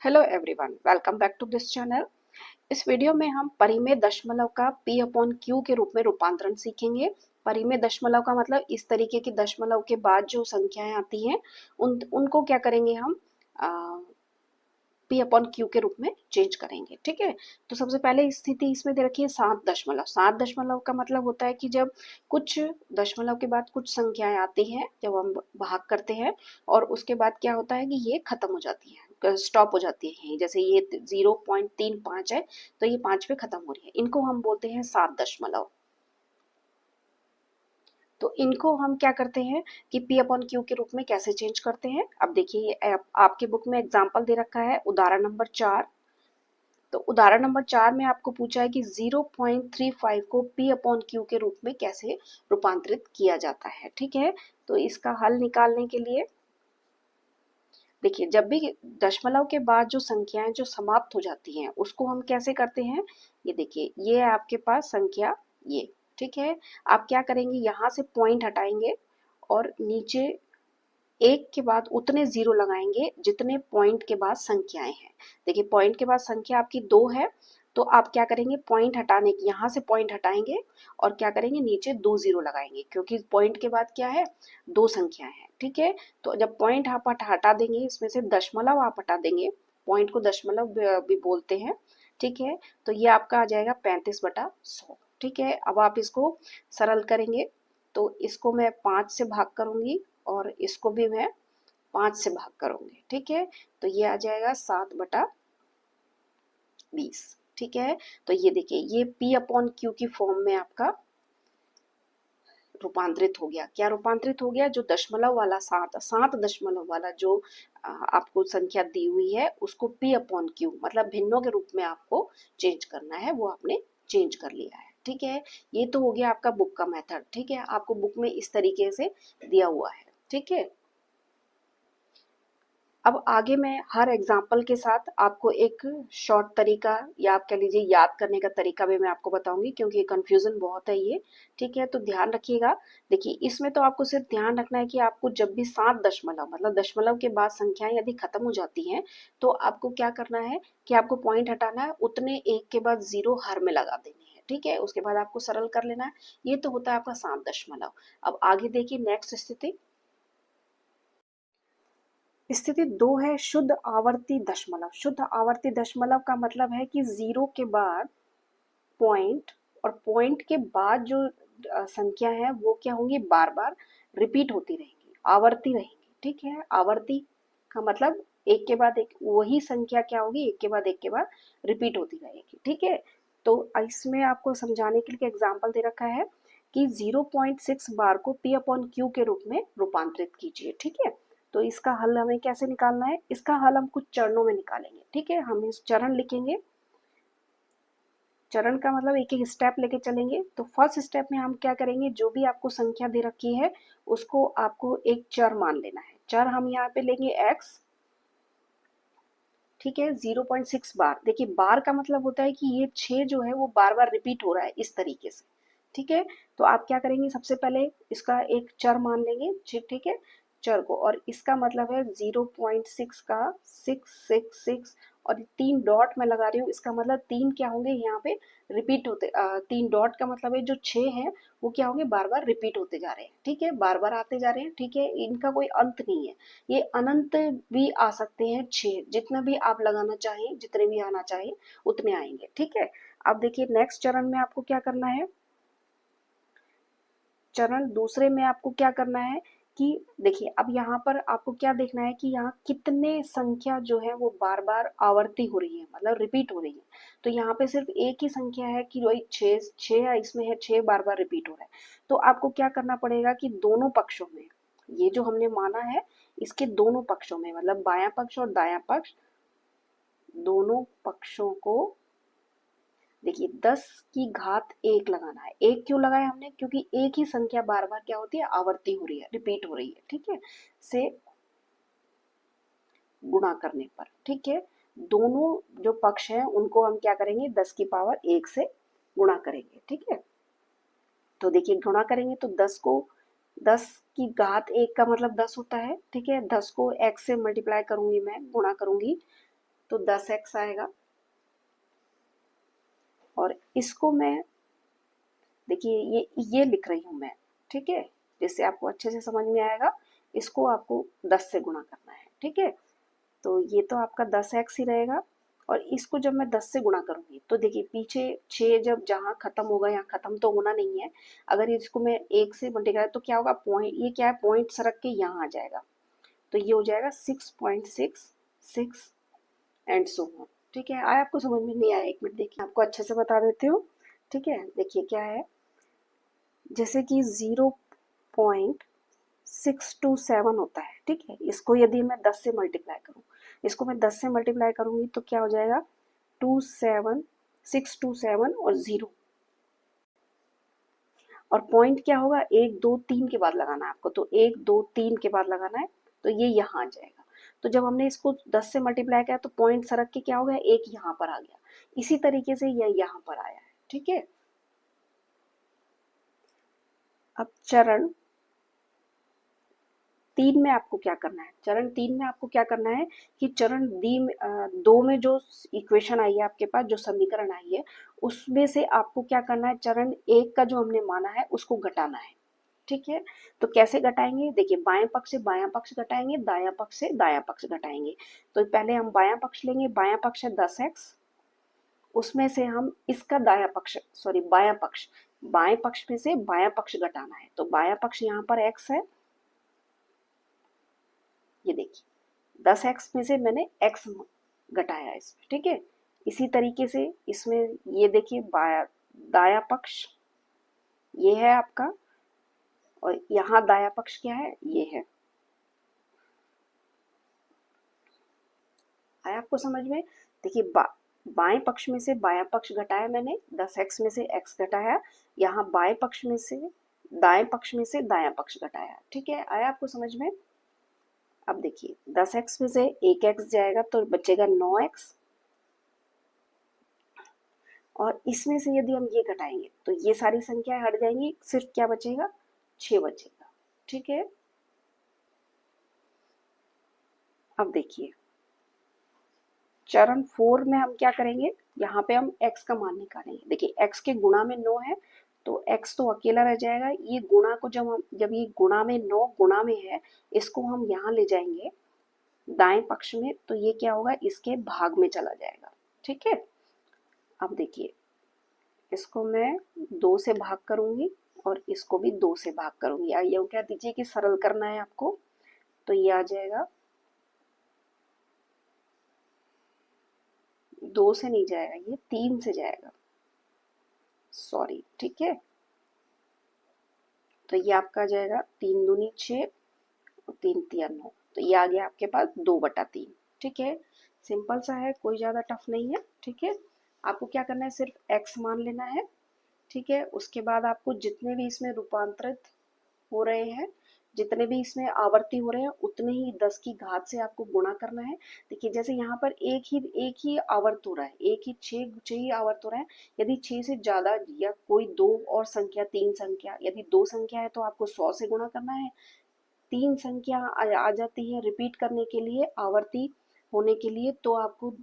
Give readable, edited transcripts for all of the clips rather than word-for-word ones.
Hello everyone, welcome back to this channel. इस video में हम परिमेय दशमलव का p अपॉन क्यू के रूप में रूपांतरण सीखेंगे। परिमेय दशमलव का मतलब इस तरीके की दशमलव के बाद जो संख्याएं आती हैं उनको क्या करेंगे हम p अपॉन क्यू के रूप में चेंज करेंगे। ठीक है, तो सबसे पहले स्थिति इसमें दे रखी है 7 दशमलव। 7 दशमलव का मतलब होता है कि जब कुछ दशमलव के बाद कुछ संख्याएं आती हैं, जब हम भाग करते हैं और उसके बाद क्या होता है कि ये खत्म हो जाती है, स्टॉप हो जाती है। जैसे ये 0.35 है तो ये 5 पे खत्म हो रही है, इनको हम बोलते हैं 7 दशमलव। तो इनको हम क्या करते हैं कि p अपॉन क्यू के रूप में कैसे चेंज करते हैं। अब देखिए ये आपके बुक में एग्जाम्पल दे रखा है, उदाहरण नंबर 4। तो उदाहरण नंबर 4 में आपको पूछा है कि 0.35 को p अपॉन क्यू के रूप में कैसे रूपांतरित किया जाता है। ठीक है, तो इसका हल निकालने के लिए देखिए, जब भी दशमलव के बाद जो संख्याएं जो समाप्त हो जाती हैं उसको हम कैसे करते हैं। ये देखिए, ये है आपके पास संख्या ये। ठीक है, आप क्या करेंगे, यहाँ से पॉइंट हटाएंगे और नीचे एक के बाद उतने जीरो लगाएंगे जितने पॉइंट के बाद संख्याएं हैं। देखिए, पॉइंट के बाद संख्या आपकी 2 है, तो आप क्या करेंगे, पॉइंट हटाने की यहाँ से पॉइंट हटाएंगे और क्या करेंगे, नीचे 2 जीरो लगाएंगे, क्योंकि पॉइंट के बाद क्या है, 2 संख्याएं हैं। ठीक है, तो जब पॉइंट आप हटा देंगे, इसमें से दशमलव आप हटा देंगे, पॉइंट को दशमलव भी बोलते हैं। ठीक है, तो ये आपका आ जाएगा 35/100। ठीक है, अब आप इसको सरल करेंगे तो इसको मैं 5 से भाग करूंगी और इसको भी मैं 5 से भाग करूंगी। ठीक है, तो ये आ जाएगा 7/20। ठीक है, तो ये देखिए, ये p अपॉन क्यू की फॉर्म में आपका रूपांतरित हो गया। क्या रूपांतरित हो गया, जो दशमलव वाला 7 दशमलव वाला जो आपको संख्या दी हुई है उसको p अपॉन क्यू मतलब भिन्नों के रूप में आपको चेंज करना है, वो आपने चेंज कर लिया है। ठीक है, ये तो हो गया आपका बुक का मेथड। ठीक है, आपको बुक में इस तरीके से दिया हुआ है। ठीक है, अब आगे मैं हर एग्जाम्पल के साथ आपको एक शॉर्ट तरीका या आप कह लीजिए याद करने का तरीका भी मैं आपको बताऊंगी, क्योंकि कंफ्यूजन बहुत है ये। ठीक है, तो ध्यान रखिएगा। देखिए, इसमें तो आपको सिर्फ ध्यान रखना है कि आपको जब भी 7 दशमलव मतलब दशमलव के बाद संख्याएं यदि खत्म हो जाती हैं तो आपको क्या करना है कि आपको पॉइंट हटाना है, उतने एक के बाद जीरो हर में लगा देनी है। ठीक है, उसके बाद आपको सरल कर लेना है। ये तो होता है आपका 7 दशमलव। अब आगे देखिए नेक्स्ट स्थिति। स्थिति 2 है शुद्ध आवर्ती दशमलव। शुद्ध आवर्ती दशमलव का मतलब है कि जीरो के बाद पॉइंट और पॉइंट के बाद जो संख्या है वो क्या होंगी, बार बार रिपीट होती रहेंगी, आवर्ती रहेंगी। ठीक है, आवर्ती का मतलब एक के बाद एक वही संख्या क्या होगी, एक के बाद एक के बाद रिपीट होती रहेगी। ठीक है, तो इसमें आपको समझाने के लिए एग्जाम्पल दे रखा है कि 0.6 बार को p अपॉन क्यू के रूप में रूपांतरित कीजिए। ठीक है, तो इसका हल हमें कैसे निकालना है, इसका हल हम कुछ चरणों में निकालेंगे। ठीक है, हम इस चरण लिखेंगे। चरण का मतलब एक एक स्टेप लेके चलेंगे। तो फर्स्ट स्टेप में हम क्या करेंगे, जो भी आपको संख्या दे रखी है उसको आपको एक चर मान लेना है। चर हम यहाँ पे लेंगे x। ठीक है, 0.6 बार। देखिए, बार का मतलब होता है कि ये 6 जो है वो बार बार रिपीट हो रहा है इस तरीके से। ठीक है, तो आप क्या करेंगे, सबसे पहले इसका एक चर मान लेंगे। ठीक है, चर को, और इसका मतलब है 0.6 का 666 और 3 डॉट मैं लगा रही हूँ, इसका मतलब 3 क्या होंगे यहाँ पे रिपीट होते। 3 डॉट का मतलब है जो 6 है वो क्या होंगे, बार बार रिपीट होते जा रहे हैं। ठीक है, बार बार आते जा रहे हैं। ठीक है, इनका कोई अंत नहीं है, ये अनंत भी आ सकते हैं। 6 जितना भी आप लगाना चाहें, जितने भी आना चाहें उतने आएंगे। ठीक है, अब देखिए नेक्स्ट चरण में आपको क्या करना है। चरण दूसरे में आपको क्या करना है कि देखिए, अब यहाँ पर आपको क्या देखना है कि यहाँ कितने संख्या जो है वो बार बार आवर्ती हो रही है, मतलब रिपीट हो रही है। तो यहाँ पे सिर्फ एक ही संख्या है कि वही 6 है, इसमें है 6 बार बार रिपीट हो रहा है। तो आपको क्या करना पड़ेगा कि दोनों पक्षों में, ये जो हमने माना है इसके दोनों पक्षों में, मतलब बायां पक्ष और दायां पक्ष, दोनों पक्षों को देखिए 10 की घात 1 लगाना है। 1 क्यों लगाया हमने, क्योंकि एक ही संख्या बार बार क्या होती है, आवर्ती हो रही है, रिपीट हो रही है। ठीक है, से गुणा करने पर। ठीक है, दोनों जो पक्ष हैं उनको हम क्या करेंगे, 10 की पावर 1 से गुणा करेंगे। ठीक है, तो देखिए गुणा करेंगे तो 10 की घात 1 का मतलब 10 होता है। ठीक है, 10 को x से मल्टीप्लाई करूंगी, मैं गुणा करूंगी तो 10x आएगा। और इसको मैं देखिए ये लिख रही हूं मैं, ठीक है, जिससे आपको अच्छे से समझ में आएगा। इसको आपको 10 से गुणा करना है, ठीक है। तो ये तो आपका 10x ही रहेगा। और इसको जब मैं 10 से गुणा करूंगी तो देखिए पीछे 6 जब जहाँ खत्म होगा यहाँ खत्म तो होना नहीं है। अगर इसको मैं 1 से मल्टीप्लाई तो क्या होगा, पॉइंट, ये क्या है, पॉइंट सरक के यहाँ आ जाएगा। तो ये हो जाएगा 6.66 एंड सो ऑन। ठीक है, आया आपको समझ में? नहीं आया, एक मिनट देखिए, आपको अच्छे से बता देती हूँ। ठीक है, देखिए क्या है, जैसे कि 0.627 होता है। ठीक है, इसको यदि मैं 10 से मल्टीप्लाई करूँ, इसको मैं 10 से मल्टीप्लाई करूंगी तो क्या हो जाएगा, 27627 और 0। और पॉइंट क्या होगा, 1 2 3 के बाद लगाना है आपको, तो 1 2 3 के बाद लगाना है, तो ये यहाँ आ जाएगा। तो जब हमने इसको 10 से मल्टीप्लाई किया तो पॉइंट सरक के क्या हो गया, एक यहाँ पर आ गया। इसी तरीके से यह यहाँ पर आया है। ठीक है, अब चरण 3 में आपको क्या करना है, चरण 3 में आपको क्या करना है कि चरण 2 में जो इक्वेशन आई है आपके पास, जो समीकरण आई है, उसमें से आपको क्या करना है, चरण 1 का जो हमने माना है उसको घटाना है। ठीक है, तो कैसे घटाएंगे, देखिए बाएं पक्ष से बायां पक्ष घटाएंगे, दायां पक्ष से दायां पक्ष घटाएंगे। तो पहले हम बायां पक्ष लेंगे, बायां पक्ष है 10x, उसमें से हम इसका दायां पक्ष, सॉरी बायां पक्ष, बाएं पक्ष में से बायां पक्ष घटाना है। तो बायां पक्ष यहाँ पर x है, ये देखिए 10x में से मैंने x घटाया इसमें। ठीक है, इसी तरीके से इसमें ये देखिए दायां पक्ष ये है आपका, और यहाँ दायां पक्ष क्या है, ये है। आया आपको समझ में? देखिए बाएं पक्ष में से बायां पक्ष घटाया मैंने, 10x में से x घटाया, यहाँ बाएं पक्ष में से दाएं पक्ष में से दायां पक्ष घटाया। ठीक है, आया आपको समझ में? अब देखिए 10x में से एक x जाएगा तो बचेगा 9x, और इसमें से यदि हम ये घटाएंगे तो ये सारी संख्याएं हट जाएंगी, सिर्फ क्या बचेगा, 6 बचेगा। ठीक है, अब देखिए चरण 4 में हम क्या करेंगे, यहाँ पे हम x का मान निकालेंगे। देखिए x के गुणा में 9 है, तो x तो अकेला रह जाएगा। ये गुणा को जब ये गुणा में 9 गुणा में है, इसको हम यहाँ ले जाएंगे दाएं पक्ष में, तो ये क्या होगा, इसके भाग में चला जाएगा। ठीक है, अब देखिए इसको मैं 2 से भाग करूंगी और इसको भी 2 से भाग करूंगी, या यूँ कह दीजिए कि सरल करना है आपको, तो ये आ जाएगा, 2 से नहीं जाएगा, ये 3 से जाएगा, सॉरी। ठीक है, तो ये आपका आ जाएगा 3 दूनी 6 और 3 तिया 9, तो ये आ गया आपके पास 2/3। ठीक है, सिंपल सा है, कोई ज़्यादा टफ नहीं है। ठीक है, आपको क्या करना है, सिर्फ x मान लेना है। ठीक है, उसके बाद आपको जितने भी इसमें रूपांतरित हो रहे हैं, जितने भी इसमें आवर्ती हो रहे हैं, उतने ही 10 की घात से आपको गुणा करना है। देखिए जैसे यहाँ पर एक ही आवर्त हो रहा है, एक ही 6 ही आवर्त हो रहा है। यदि 6 से ज्यादा या कोई 2 और संख्या, 3 संख्या, यदि 2 संख्या है तो आपको 100 से गुणा करना है। 3 संख्या आ जाती है रिपीट करने के लिए, आवर्ती होने के लिए, तो आपको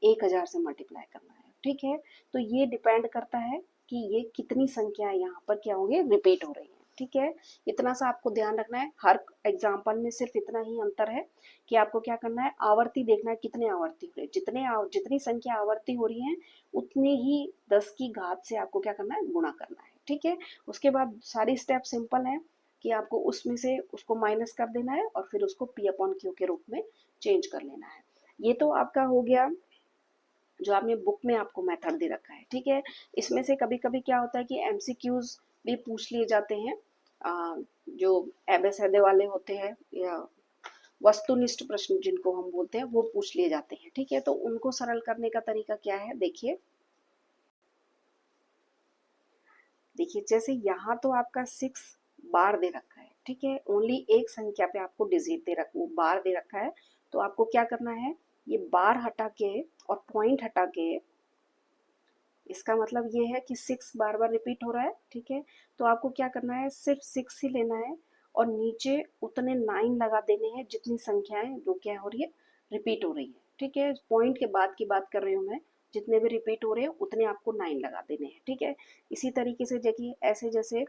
1000 से मल्टीप्लाई करना है। ठीक है, तो ये डिपेंड करता है कि ये कितनी संख्या यहाँ पर क्या होंगे, रिपीट हो रही है। ठीक है, इतना सा आपको ध्यान रखना है। हर एग्जाम्पल में सिर्फ इतना ही अंतर है कि आपको क्या करना है, आवर्ती देखना है, कितने आवर्ती हो रहे हैं, जितनी संख्या आवर्ती हो रही है उतनी ही 10 की घात से आपको क्या करना है, गुणा करना है। ठीक है, उसके बाद सारी स्टेप सिंपल है कि आपको उसमें से उसको माइनस कर देना है और फिर उसको P/Q के रूप में चेंज कर लेना है। ये तो आपका हो गया जो आपने बुक में आपको मेथड दे रखा है। ठीक है, इसमें से कभी कभी क्या होता है कि MCQs भी पूछ लिए जाते हैं, जो एबेसैडे वाले होते हैं या वस्तुनिष्ठ प्रश्न जिनको हम बोलते हैं, वो पूछ लिए जाते हैं। ठीक है, तो उनको सरल करने का तरीका क्या है, देखिए जैसे यहाँ तो आपका 6 बार दे रखा है। ठीक है, ओनली एक संख्या पे आपको डिजिट दे रखा, वो बार दे रखा है, तो आपको क्या करना है, ये बार हटा के और पॉइंट हटा के, इसका मतलब ये है कि 6 बार बार रिपीट हो रहा है। ठीक है, तो आपको क्या करना है, सिर्फ 6 ही लेना है और नीचे उतने 9 लगा देने हैं जितनी संख्याएं जो क्या हो रही है, रिपीट हो रही है। ठीक है, पॉइंट के बाद की बात कर रही हूँ मैं, जितने भी रिपीट हो रहे हैं उतने आपको 9 लगा देने हैं। ठीक है, इसी तरीके से देखिए ऐसे जैसे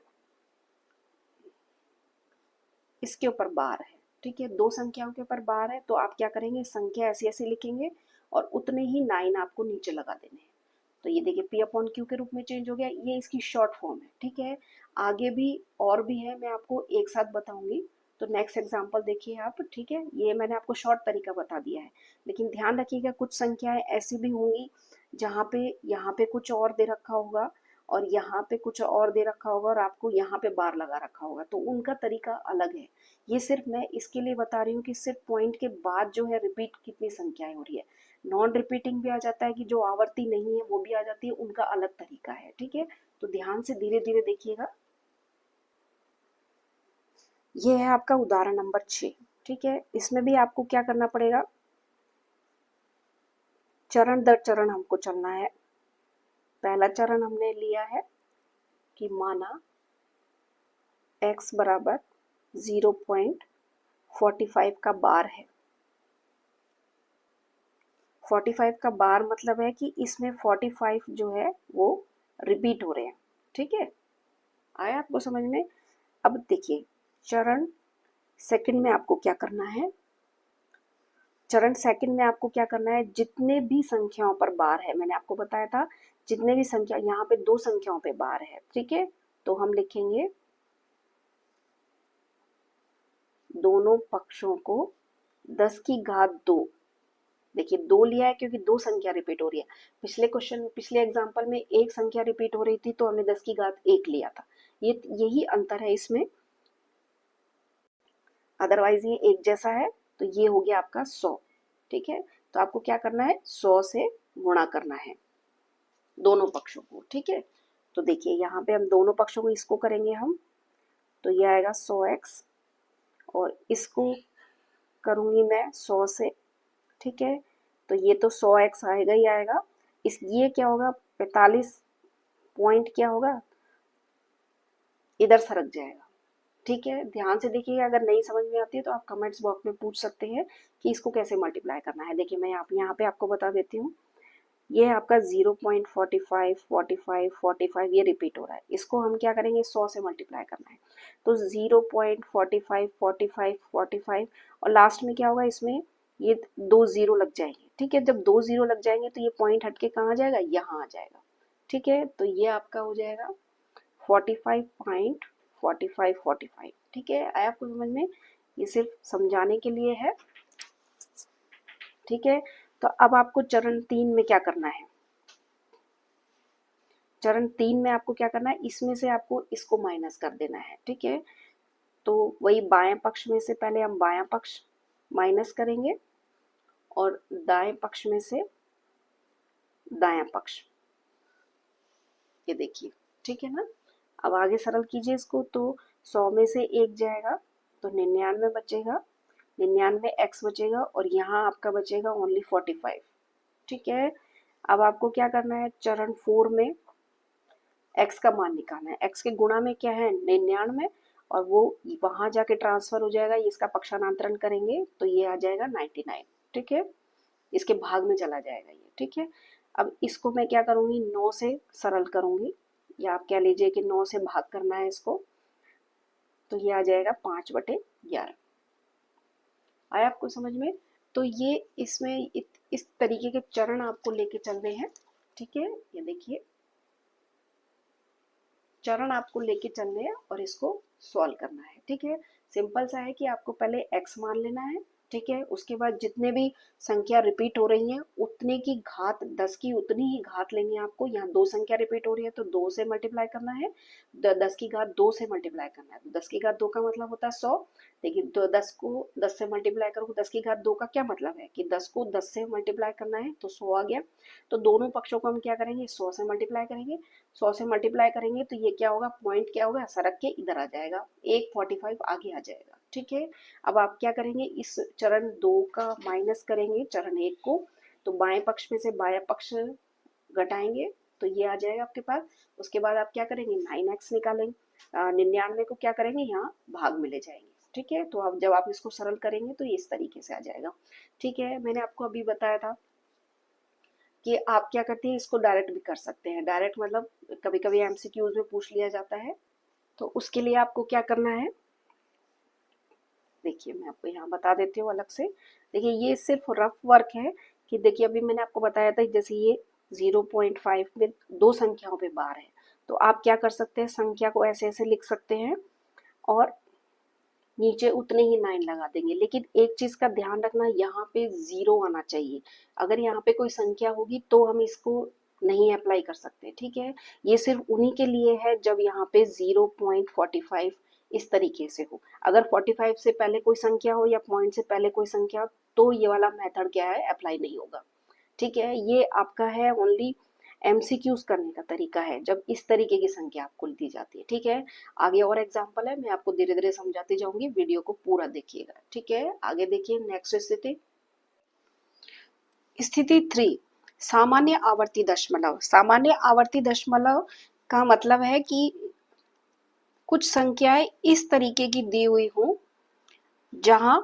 इसके ऊपर बार है, ठीक है, दो संख्याओं के ऊपर बार है, तो आप क्या करेंगे, संख्या ऐसी ऐसी लिखेंगे और उतने ही 9 आपको नीचे लगा देने हैं। तो ये देखिए P अपॉन Q के रूप में चेंज हो गया, ये इसकी शॉर्ट फॉर्म है। ठीक है, आगे भी और भी है, मैं आपको एक साथ बताऊंगी। तो नेक्स्ट एग्जांपल देखिए आप। ठीक है, ये मैंने आपको शॉर्ट तरीका बता दिया है, लेकिन ध्यान रखिएगा कुछ संख्याएं ऐसी भी होंगी जहाँ पे यहाँ पे कुछ और दे रखा होगा और यहाँ पे कुछ और दे रखा होगा और आपको यहाँ पे बार लगा रखा होगा, तो उनका तरीका अलग है। ये सिर्फ मैं इसके लिए बता रही हूँ कि सिर्फ पॉइंट के बाद जो है रिपीट कितनी संख्याएं हो रही है। नॉन रिपीटिंग भी आ जाता है कि जो आवर्ती नहीं है वो भी आ जाती है, उनका अलग तरीका है। ठीक है, तो ध्यान से धीरे धीरे देखिएगा। ये है आपका उदाहरण नंबर 6। ठीक है, इसमें भी आपको क्या करना पड़ेगा, चरण दर चरण हमको चलना है। पहला चरण हमने लिया है कि माना x बराबर 0.45 का बार है। 45 का बार मतलब है कि इसमें 45 जो है वो रिपीट हो रहे हैं। ठीक है, आया आपको समझ में। अब देखिए चरण सेकंड में आपको क्या करना है, चरण सेकंड में आपको क्या करना है, जितने भी संख्याओं पर बार है, मैंने आपको बताया था जितने भी संख्या, यहाँ पे दो संख्याओं पे बार है। ठीक है, तो हम लिखेंगे दोनों पक्षों को 10 की घात 2। देखिए 2 लिया है क्योंकि दो संख्या रिपीट हो रही है। पिछले क्वेश्चन, पिछले एग्जांपल में एक संख्या रिपीट हो रही थी तो हमने 10 की घात 1 लिया था। ये यही अंतर है इसमें, अदरवाइज ये एक जैसा है। तो ये हो गया आपका 100। ठीक है, तो आपको क्या करना है, 100 से गुणा करना है दोनों पक्षों को। ठीक है, तो देखिए यहाँ पे हम दोनों पक्षों को इसको करेंगे हम, तो ये आएगा 100x और इसको करूंगी मैं 100 से। ठीक है, तो ये तो 100x आएगा ही आएगा। इस ये क्या होगा, 45 पॉइंट क्या होगा, इधर सरक जाएगा। ठीक है, ध्यान से देखिए, अगर नहीं समझ में आती है तो आप कमेंट्स बॉक्स में पूछ सकते हैं कि इसको कैसे मल्टीप्लाई करना है। देखिए मैं यहाँ पे आपको बता देती हूँ। ये आपका 0.45 45 45 ये रिपीट हो रहा है, इसको हम क्या करेंगे, 100 से मल्टीप्लाई करना है। तो 0.45 45 45 और लास्ट में क्या होगा, इसमें ये 2 जीरो लग जाएंगे। ठीक है, जब 2 जीरो लग जाएंगे तो ये पॉइंट हटके कहाँ आ जाएगा, यहाँ आ जाएगा। ठीक है, तो ये आपका हो जाएगा 45.45 ठीक है, आया आपको समझ में, ये सिर्फ समझाने के लिए है। ठीक है, तो अब आपको चरण 3 में क्या करना है, चरण 3 में आपको क्या करना है, इसमें से आपको इसको माइनस कर देना है। ठीक है, तो वही बाएं पक्ष में से पहले हम बायां पक्ष माइनस करेंगे और दाएं पक्ष में से दायां पक्ष, ये देखिए। ठीक है ना, अब आगे सरल कीजिए इसको, तो 100 में से 1 जाएगा तो 99 बचेगा, 99 x बचेगा और यहाँ आपका बचेगा ओनली 45। ठीक है, अब आपको क्या करना है, चरण 4 में x का मान निकालना है। x के गुणा में क्या है, 99 और वो वहां जाके ट्रांसफर हो जाएगा, इसका पक्षांतरण करेंगे तो ये आ जाएगा 99। ठीक है, इसके भाग में चला जाएगा ये। ठीक है, अब इसको मैं क्या करूंगी, 9 से सरल करूंगी, या आप कह लीजिए कि 9 से भाग करना है इसको, तो ये आ जाएगा 5/11। आया आपको समझ में। तो ये इसमें इस तरीके के चरण आपको लेके चल रहे हैं। ठीक है, ये देखिए चरण आपको लेके चल रहे हैं और इसको सॉल्व करना है। ठीक है, सिंपल सा है कि आपको पहले x मान लेना है। ठीक है, उसके बाद जितने भी संख्या रिपीट हो रही हैं उतने की घात 10 की उतनी ही घात लेनी है आपको। यहाँ दो संख्या रिपीट हो रही है तो 2 से मल्टीप्लाई करना है, 10 की घात 2 से मल्टीप्लाई करना है। तो 10 की घात 2 का मतलब होता है 100। देखिए तो 10 को 10 से मल्टीप्लाई करो, 10 की घात 2 का क्या मतलब है कि 10 को 10 से मल्टीप्लाई करना है तो 100 आ गया। तो दोनों पक्षों को हम क्या करेंगे, 100 से मल्टीप्लाई करेंगे। 100 से मल्टीप्लाई करेंगे तो ये क्या होगा, पॉइंट क्या होगा, सरक के इधर आ जाएगा, 145 आगे आ जाएगा। ठीक है, अब आप क्या करेंगे, इस चरण 2 का माइनस करेंगे चरण 1 को, तो बाएं पक्ष में से बायां पक्ष घटाएंगे तो ये आ जाएगा आपके पास। उसके बाद आप क्या करेंगे, 9x निकालेंगे, 99 को क्या करेंगे, यहाँ भाग में ले जाएंगे। ठीक है, तो अब जब आप इसको सरल करेंगे तो ये इस तरीके से आ जाएगा। ठीक है, मैंने आपको अभी बताया था कि आप क्या करते हैं, इसको डायरेक्ट भी कर सकते हैं। डायरेक्ट मतलब कभी कभी एमसीक्यूज में पूछ लिया जाता है, तो उसके लिए आपको क्या करना है, देखिए मैं आपको यहाँ बता देती हूँ अलग से। देखिए ये सिर्फ रफ वर्क है कि देखिए अभी मैंने आपको बताया था जैसे ये 0.5 में दो संख्याओं पे बार है, तो आप क्या कर सकते हैं, संख्या को ऐसे ऐसे लिख सकते हैं और नीचे उतने ही 9 लगा देंगे। लेकिन एक चीज का ध्यान रखना, यहाँ पे 0 आना चाहिए। अगर यहाँ पे कोई संख्या होगी तो हम इसको नहीं अप्लाई कर सकते। ठीक है, ये सिर्फ उन्हीं के लिए है जब यहाँ पे 0.45 इस तरीके से हो। अगर 45 से पहले कोई संख्या हो या पॉइंट से पहले कोई संख्या हो तो ये वाला मेथड क्या है, अप्लाई नहीं होगा। ठीक है, ये आपका है ओनली एमसीक्यूज करने का तरीका है जब इस तरीके की संख्या आपको दी जाती है। ठीक है, आगे और एग्जांपल है, मैं आपको धीरे धीरे समझाती जाऊंगी, वीडियो को पूरा देखिएगा। ठीक है, आगे देखिए नेक्स्ट स्थिति। स्थिति 3, सामान्य आवर्ती दशमलव। सामान्य आवर्ती दशमलव का मतलब है कि कुछ संख्याएं इस तरीके की दी हुई हो जहां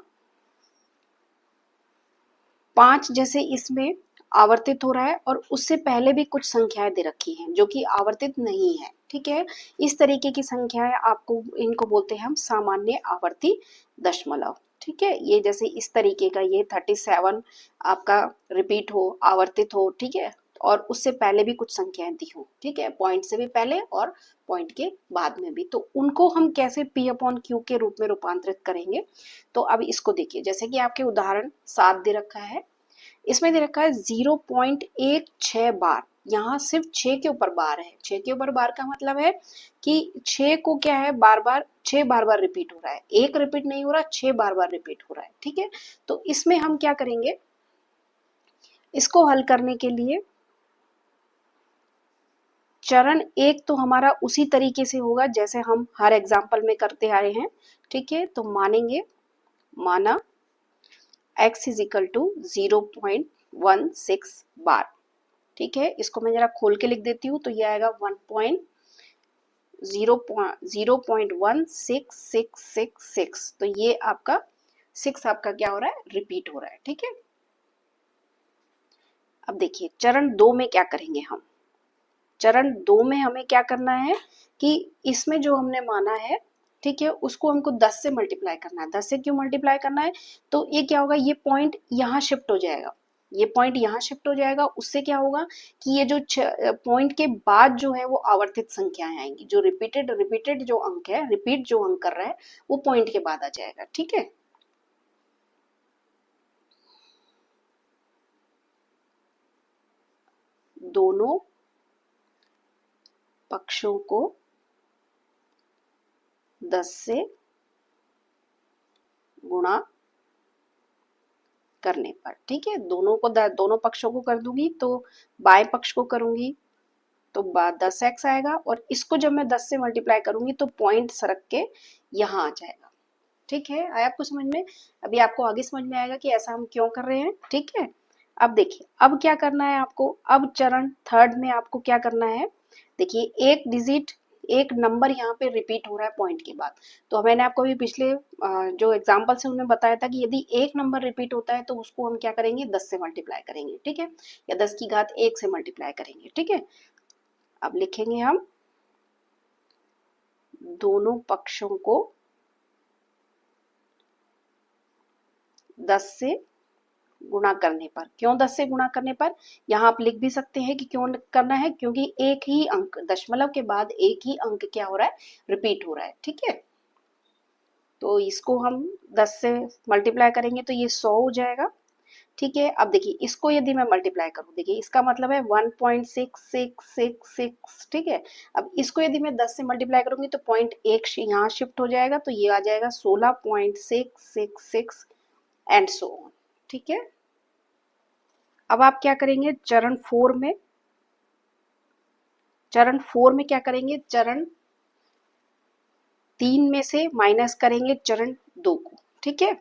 5 जैसे इसमें आवर्तित हो रहा है और उससे पहले भी कुछ संख्याएं दे रखी हैं जो कि आवर्तित नहीं है। ठीक है, इस तरीके की संख्याएं आपको, इनको बोलते हैं हम सामान्य आवर्ती दशमलव। ठीक है, ये जैसे इस तरीके का ये 37 आपका रिपीट हो, आवर्तित हो। ठीक है, और उससे पहले भी कुछ संख्याएं दी हो। ठीक है, पॉइंट से भी पहले और पॉइंट के बाद में भी, तो उनको हम कैसे पी अपॉन क्यू के रूप में रूपांतरित करेंगे। तो अब इसको देखिए, जैसे कि आपके उदाहरण 7 दे रखा है, इसमें दे रखा है 0.16 बार। यहाँ सिर्फ 6 के ऊपर बार है। 6 के ऊपर बार का मतलब है कि 6 को क्या है, बार बार 6 बार बार रिपीट हो रहा है, एक रिपीट नहीं हो रहा, 6 बार बार रिपीट हो रहा है। ठीक है, तो इसमें हम क्या करेंगे, इसको हल करने के लिए चरण एक तो हमारा उसी तरीके से होगा जैसे हम हर एग्जाम्पल में करते आए हैं। ठीक है, तो मानेंगे, माना x इज इक्वल टू 0.16 बार। ठीक है, इसको मैं जरा खोल के लिख देती हूँ, तो ये आएगा 0.1666, तो ये आपका 6 आपका क्या हो रहा है, रिपीट हो रहा है। ठीक है, अब देखिए चरण 2 में क्या करेंगे हम। चरण 2 में हमें क्या करना है कि इसमें जो हमने माना है, ठीक है, उसको हमको 10 से मल्टीप्लाई करना है। 10 से क्यों मल्टीप्लाई करना है, तो ये क्या होगा, ये पॉइंट यहाँ शिफ्ट हो जाएगा, ये पॉइंट यहाँ शिफ्ट हो जाएगा। उससे क्या होगा कि ये जो पॉइंट के बाद जो है वो आवर्तित संख्याएं आएंगी, जो रिपीटेड रिपीटेड जो अंक है, रिपीट जो अंक कर रहा है वो पॉइंट के बाद आ जाएगा। ठीक है, दोनों पक्षों को 10 से गुणा करने पर। ठीक है, दोनों पक्षों को कर दूंगी, तो बाएं पक्ष को करूंगी तो 10x आएगा, और इसको जब मैं 10 से मल्टीप्लाई करूंगी तो पॉइंट सरक के यहाँ आ जाएगा। ठीक है, आया आपको समझ में। अभी आपको आगे समझ में आएगा कि ऐसा हम क्यों कर रहे हैं। ठीक है, अब देखिए अब क्या करना है आपको। अब चरण थर्ड में आपको क्या करना है, देखिए एक डिजिट, एक नंबर यहाँ पे रिपीट हो रहा है पॉइंट के बाद। तो मैंने आपको अभी पिछले जो एग्जाम्पल से उनमें बताया था कि यदि एक नंबर रिपीट होता है तो उसको हम क्या करेंगे, 10 से मल्टीप्लाई करेंगे। ठीक है, या 10 की घात 1 से मल्टीप्लाई करेंगे। ठीक है, अब लिखेंगे हम दोनों पक्षों को 10 से गुणा करने पर। क्यों 10 से गुणा करने पर, यहाँ आप लिख भी सकते हैं कि क्यों करना है, क्योंकि एक ही अंक, दशमलव के बाद एक ही अंक क्या हो रहा है, रिपीट हो रहा है। ठीक है, तो इसको हम 10 से मल्टीप्लाई करेंगे तो ये 100 हो जाएगा। ठीक है, अब देखिए इसको यदि मैं मल्टीप्लाई करूं, देखिए इसका मतलब है 1.6666। ठीक है, अब इसको यदि मैं 10 से मल्टीप्लाई करूंगी तो पॉइंट एक यहाँ शिफ्ट हो जाएगा, तो ये आ जाएगा 16.666 एंड सो ऑन। ठीक है, अब आप क्या करेंगे चरण 4 में। चरण 4 में क्या करेंगे, चरण 3 में से माइनस करेंगे चरण 2 को। ठीक है,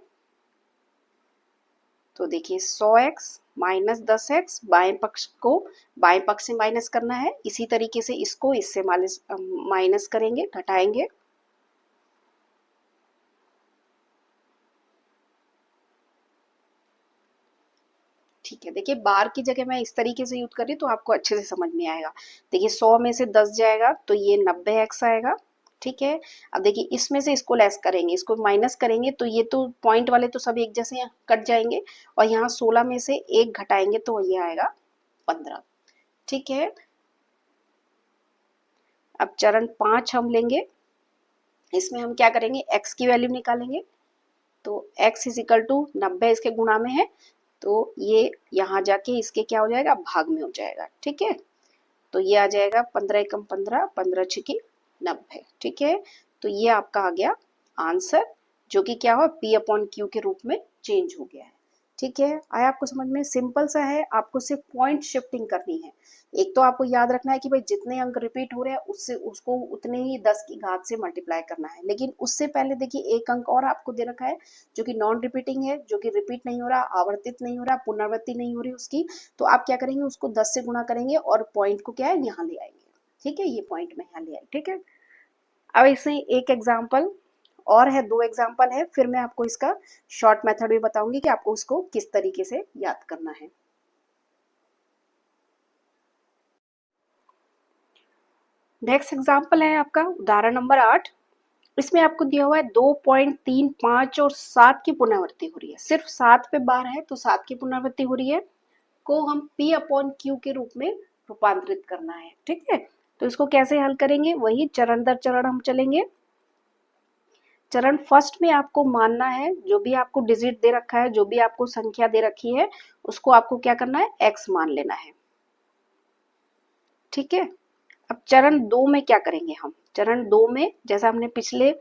तो देखिए 100x माइनस 10x, बाएं पक्ष को बाएं पक्ष से माइनस करना है, इसी तरीके से इसको इससे माइनस करेंगे, घटाएंगे। ठीक है, देखिए बार की जगह मैं इस तरीके से यूज कर रही हूँ तो आपको अच्छे से समझ में आएगा। देखिए 100 में से 10 जाएगा तो ये 90x आएगा। ठीक है, अब देखिए इसमें से इसको लेस करेंगे, इसको माइनस करेंगे तो ये तो पॉइंट वाले तो सब एक जैसे कट जाएंगे, और यहाँ 16 में से एक घटाएंगे तो ये आएगा 15। ठीक है, अब चरण 5 हम लेंगे, इसमें हम क्या करेंगे, x की वैल्यू निकालेंगे। तो x इज इक्वल टू 90 इसके गुणा में है, तो ये यहाँ जाके इसके क्या हो जाएगा, भाग में हो जाएगा। ठीक है, तो ये आ जाएगा 15 एकम 15, 15 छिकी 90। ठीक है, तो ये आपका आ गया आंसर, जो कि क्या हुआ, P अपॉन Q के रूप में चेंज हो गया है। ठीक है, आया आपको समझ में, सिंपल सा है, आपको सिर्फ पॉइंट शिफ्टिंग करनी है। एक तो आपको याद रखना है कि भाई जितने अंक रिपीट हो रहे हैं उससे उसको उतने ही 10 की घात से मल्टीप्लाई करना है, लेकिन उससे पहले देखिए एक अंक और आपको दे रखा है जो कि नॉन रिपीटिंग है, जो कि रिपीट नहीं हो रहा, आवर्तित नहीं हो रहा, पुनरावृत्ति नहीं हो रही उसकी, तो आप क्या करेंगे, उसको 10 से गुणा करेंगे और पॉइंट को क्या है यहाँ ले आएंगे। ठीक है, ये पॉइंट में यहाँ ले आए। ठीक है, अब इसमें एक एग्जाम्पल और है, 2 एग्जाम्पल है, फिर मैं आपको इसका शॉर्ट मेथड भी बताऊंगी कि आपको इसको किस तरीके से याद करना है। नेक्स्ट एग्जाम्पल है आपका उदाहरण नंबर 8। इसमें आपको दिया हुआ है 2.3, 5 और 7 की पुनरावृत्ति हो रही है, सिर्फ 7 पे बार है तो 7 की पुनरावृत्ति हो रही है, को हम P अपॉन Q के रूप में रूपांतरित करना है। ठीक है, तो इसको कैसे हल करेंगे, वही चरण दर चरण हम चलेंगे। चरण फर्स्ट में आपको मानना है, जो भी आपको डिजिट दे रखा है, जो भी आपको संख्या दे रखी है, उसको आपको क्या करना है, x मान लेना है। ठीक है, अब चरण 2 में क्या करेंगे हम, चरण 2 में जैसा हमने पिछले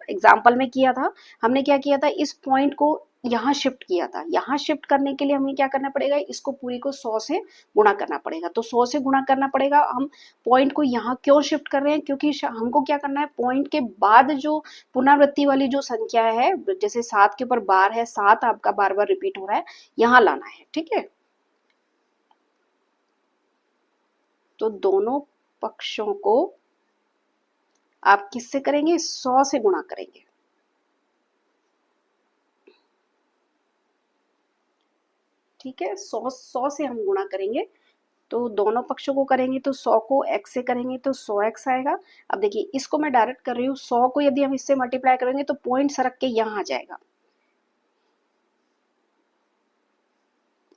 एग्जाम्पल में किया था, हमने क्या किया था, इस पॉइंट को यहाँ शिफ्ट किया था। यहाँ शिफ्ट करने के लिए हमें क्या करना पड़ेगा, इसको पूरी को 100 से गुणा करना पड़ेगा। तो 100 से गुणा करना पड़ेगा। हम पॉइंट को यहाँ क्यों शिफ्ट कर रहे हैं, क्योंकि हमको क्या करना है, पॉइंट के बाद जो पुनरावृत्ति वाली जो संख्या है, जैसे 7 के ऊपर बार है, 7 आपका बार बार रिपीट हो रहा है, यहाँ लाना है। ठीक है, तो दोनों पक्षों को आप किससे करेंगे, 100 से गुणा करेंगे। ठीक है, 100 से हम गुणा करेंगे, तो दोनों पक्षों को करेंगे तो 100 को x से करेंगे तो 100x आएगा। अब देखिए इसको मैं डायरेक्ट कर रही हूँ, 100 को यदि हम इससे मल्टीप्लाई करेंगे तो पॉइंट सरक के यहाँ आ जाएगा।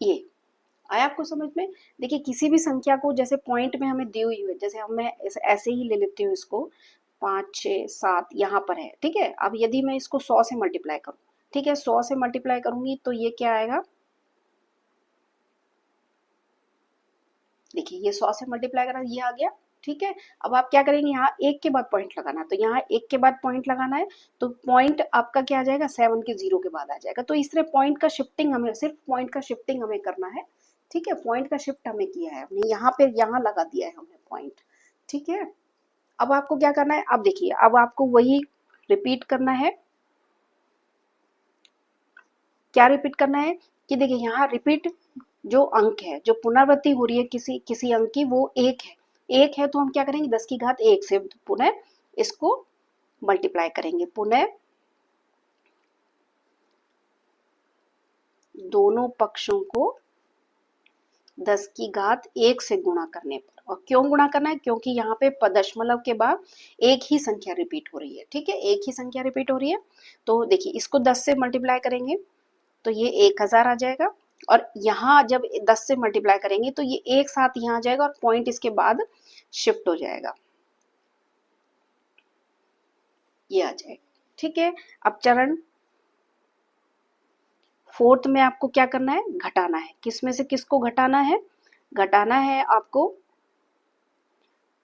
ये आया आपको समझ में। देखिए किसी भी संख्या को जैसे पॉइंट में हमें दी हुई है, जैसे हम मैं ऐसे ही ले लेती हूँ इसको, 5 6 7 यहाँ पर है। ठीक है, अब यदि मैं इसको 100 से मल्टीप्लाई करूँ, ठीक है, 100 से मल्टीप्लाई करूंगी तो ये क्या आएगा, देखिए ये 100 से मल्टीप्लाई करा, ये आ गया। ठीक है, अब आप क्या करेंगे, यहाँ एक के बाद पॉइंट लगाना है, तो यहाँ एक के बाद पॉइंट लगाना है, तो पॉइंट आपका क्या आ जाएगा, 7 के 0 के बाद आ जाएगा। तो इस तरह पॉइंट का शिफ्टिंग हमें, सिर्फ पॉइंट का शिफ्टिंग हमें करना है। ठीक है, पॉइंट का शिफ्ट हमें किया है, हमने यहाँ पे यहाँ लगा दिया है हमने पॉइंट। ठीक है, अब आपको क्या करना है, अब देखिए अब आपको वही रिपीट करना है। क्या रिपीट करना है कि देखिए यहाँ रिपीट जो अंक है, जो पुनरावृत्ति हो रही है किसी किसी अंक की, वो एक है। एक है तो हम क्या करेंगे, 10 की घात 1 से पुनः इसको मल्टीप्लाई करेंगे, पुनः दोनों पक्षों को 10 की घात 1 से गुणा करने पर। और क्यों गुणा करना है, क्योंकि यहाँ पे दशमलव के बाद एक ही संख्या रिपीट हो रही है। ठीक है, एक ही संख्या रिपीट हो रही है, तो देखिए इसको 10 से मल्टीप्लाई करेंगे तो ये 1000 आ जाएगा, और यहाँ जब 10 से मल्टीप्लाई करेंगे तो ये एक साथ यहाँ आ जाएगा और पॉइंट इसके बाद शिफ्ट हो जाएगा, ये आ जाएगा। ठीक है, अब चरण 4 में आपको क्या करना है, घटाना है। किस में से किसको घटाना है, घटाना है आपको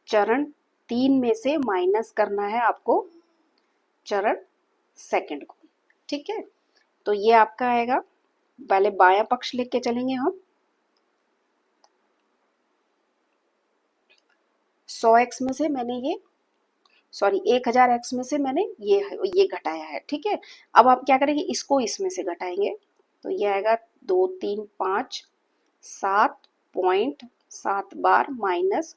चरण 3 में से माइनस करना है आपको चरण सेकंड को। ठीक है, तो ये आपका आएगा, पहले बायां पक्ष लिख के चलेंगे हम, 100x में से मैंने ये 1000x में से मैंने ये घटाया है। ठीक है, अब आप क्या करेंगे, इसको इसमें से घटाएंगे, तो ये आएगा 2 3 5 7.7 बार माइनस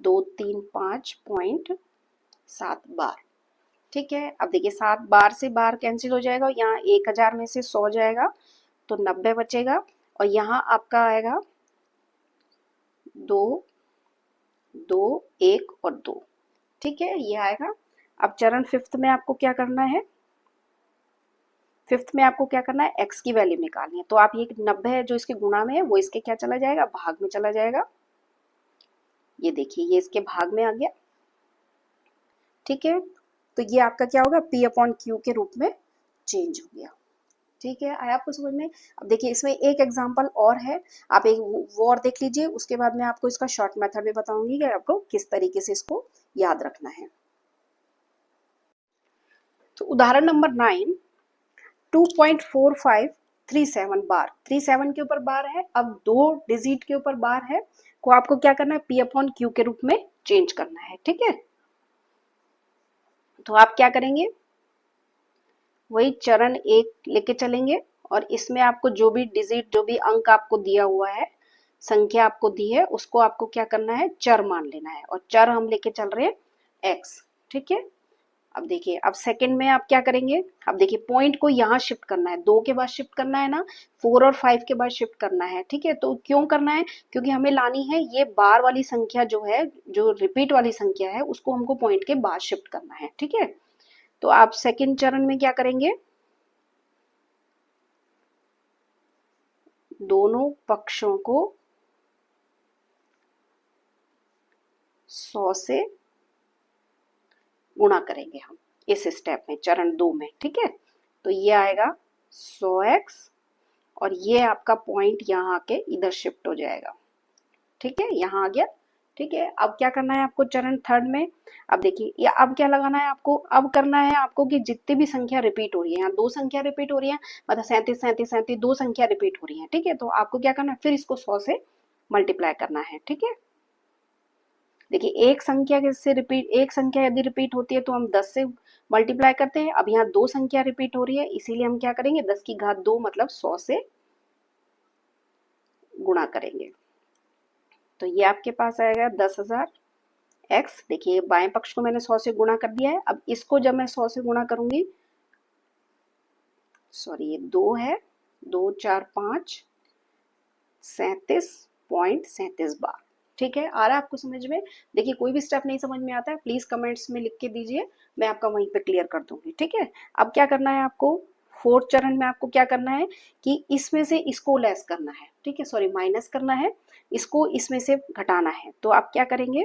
2 3 5.7 बार। ठीक है, अब देखिए 7 बार से बार कैंसिल हो जाएगा, यहाँ 1000 में से 100 जाएगा। तो 90 बचेगा और यहाँ आपका आएगा 2, 2, 1 और 2। ठीक है, ये आएगा। अब चरण फिफ्थ में आपको क्या करना है, फिफ्थ में आपको क्या करना है, x की वैल्यू निकालनी है। तो आप ये 90 है जो इसके गुणा में है वो इसके क्या चला जाएगा, भाग में चला जाएगा। ये देखिए ये इसके भाग में आ गया। ठीक है, तो ये आपका क्या होगा, P अपॉन Q के रूप में चेंज हो गया। ठीक है, आया आपको समझ में। अब देखिए इसमें एक एग्जांपल और है, आप एक वो और देख लीजिए, उसके बाद मैं आपको इसका शॉर्ट मेथड भी बताऊंगी कि आपको किस तरीके से इसको याद रखना है। तो उदाहरण नंबर 9, 2.4537 बार, 37 के ऊपर बार है, अब 2 डिजिट के ऊपर बार है, को आपको क्या करना है, P अपॉन Q के रूप में चेंज करना है। ठीक है, तो आप क्या करेंगे, वही चरण 1 लेके चलेंगे और इसमें आपको जो भी डिजिट, जो भी अंक आपको दिया हुआ है, संख्या आपको दी है, उसको आपको क्या करना है, चर मान लेना है, और चर हम लेके चल रहे हैं x। ठीक है, अब देखिए अब सेकंड में आप क्या करेंगे, अब देखिए पॉइंट को यहाँ शिफ्ट करना है, 2 के बाद शिफ्ट करना है ना, 4 और 5 के बाद शिफ्ट करना है। ठीक है, तो क्यों करना है, क्योंकि हमें लानी है ये बार वाली संख्या जो है, जो रिपीट वाली संख्या है, उसको हमको पॉइंट के बाद शिफ्ट करना है। ठीक है, तो आप सेकंड चरण में क्या करेंगे, दोनों पक्षों को 100 से गुणा करेंगे हम इस स्टेप में, चरण 2 में। ठीक है, तो ये आएगा 100x और ये आपका पॉइंट यहाँ आके इधर शिफ्ट हो जाएगा। ठीक है, यहाँ आ गया। ठीक है, अब क्या करना है आपको चरण थर्ड में, अब देखिए ये अब क्या लगाना है आपको, अब करना है आपको कि जितनी भी संख्या रिपीट हो रही है, यहाँ 2 संख्या रिपीट हो रही है, मतलब 37 37 37 2 संख्या रिपीट हो रही है। ठीक है, तो आपको क्या करना है, फिर इसको 100 से मल्टीप्लाई करना है। ठीक है, देखिए एक संख्या से रिपीट, एक संख्या यदि रिपीट होती है तो हम 10 से मल्टीप्लाई करते हैं। अब यहाँ 2 संख्या रिपीट हो रही है, इसीलिए हम क्या करेंगे, 10 की घात 2 मतलब 100 से गुणा करेंगे। तो ये आपके पास आएगा 10,000 x। देखिए बाएं पक्ष को मैंने 100 से गुणा कर दिया है, अब इसको जब मैं 100 से गुणा करूंगी, सॉरी ये 2 है, 2 4 5 37.37 बार। ठीक है, आ रहा है आपको समझ में। देखिए कोई भी स्टेप नहीं समझ में आता है प्लीज कमेंट्स में लिख के दीजिए, मैं आपका वहीं पे क्लियर कर दूंगी। ठीक है, अब क्या करना है आपको, फोर्थ चरण में आपको क्या करना है कि इसमें से इसको लेस करना है। ठीक है, सॉरी माइनस करना है, इसको इसमें से घटाना है। तो आप क्या करेंगे,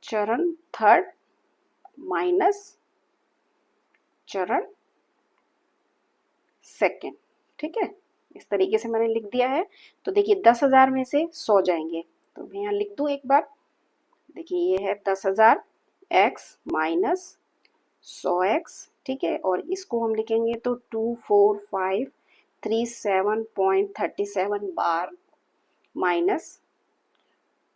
चरण थर्ड माइनस चरण सेकेंड। ठीक है, इस तरीके से मैंने लिख दिया है। तो देखिए 10,000 में से 100 जाएंगे, तो मैं यहाँ लिख दूं एक बार। देखिए ये है 10,000 x माइनस 100x। ठीक है, और इसको हम लिखेंगे तो 24537.37 बार माइनस